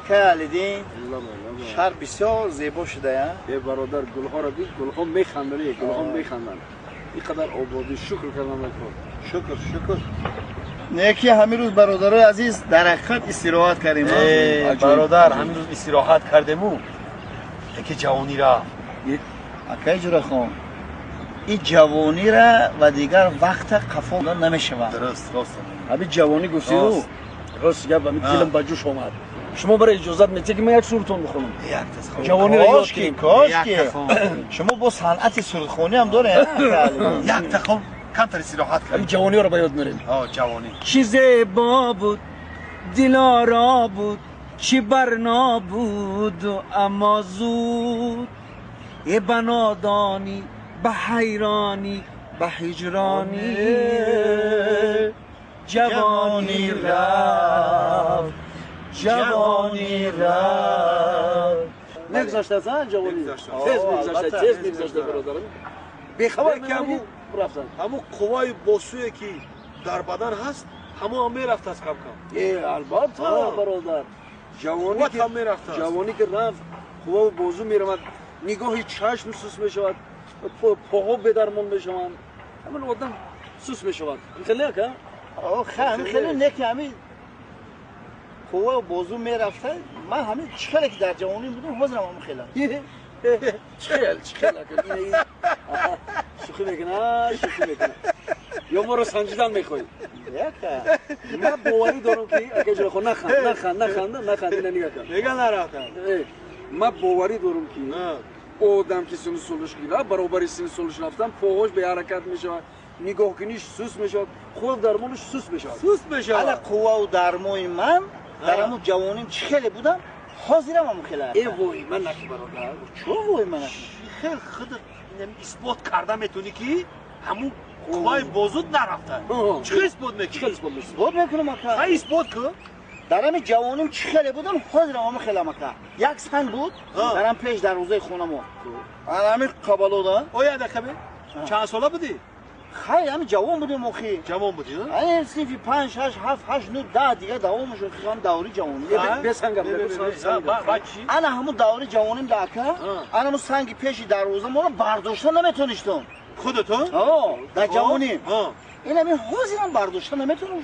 اکای علیدین شهر بسیار زیبا شده یا؟ ای برادر گلها را دید گلها میخندن گلها میخندن اینقدر آبادی شکر کردم نکن شکر نیکی همین روز برادرای عزیز در حقیقت استراحت کردیم برادر همین روز استراحت کردیم یکی جوانی را اکای جورا خان این جوانی را و دیگر وقت قفا نمیشه درست همین جوانی گفتی راست گپ همین دلم به جوش اومد شما برای اجازت میدید که من یک سورتون بخونم جوانی را یاد کنیم کاش که شما با صنعت سرودخوانی هم داره یک تخم کمتر استراحت همین کردیم جوانی را به یاد میریم جوانی چی زیبا بود دلارا بود چی برنا بود اما زود ای بنادانی به حیرانی به هجرانی جوانی رفت جوانی رفت نگذاشته از جوانی تیز میگذاشته برادرم بیخبر که همون قوای باسویی که در بدن هست همون هم میرفت از کم کم البته برادر جوانی که رفت قوا و بازو میرمد نگاهی چشم سوس میشود پاها به درمان میشوند همین آدم سوس میشود خیلی که خیلی نکی همین قوا و بازو میرفته من همین چکلی که در جوانی بودم حاضرم همون خیلی چکل شوخی میکنه یا ما رو سنجیدن میخوایی من باوری دارم که اگه جلو خود نخند اینه نگاه کن نگه نرفتن من باوری دارم که آدم که سن سالش گیره برابر سن سالش رفتن پاهاش به حرکت میشود نگاه کنیش سوس میشود خود درمانش سوس میشود حالا قوا و درمای من در همون جوانیم چکلی بودم حاضرم همون خیلی ای وای من نکی برادر چون وای من خیلی خود اثبات کرده میتونی که همون قوای بازود نرفتن چه اثبات میکنی؟ اثبات میکنم اکا اثبات که در همین جوانیم چکلی بودم حاضرم همون خیلی اکا یک سنگ بود در هم پیش در روزه خونم در همین قبالو دا آیا دکمه؟ چند ساله بودی؟ خیلی همین جوان بودیم موخی جوان بودی نه؟ این صنفی 5 6 7 8 9 10 دیگه دوام شد خیلی دوری جوانی بسنگم انا همون دوری جوانیم داکا انا همون سنگ پیشی در روزه ما رو برداشتن نمیتونیشتم خودتون؟ در جوانی این همین حوزی هم برداشتن نمیتونم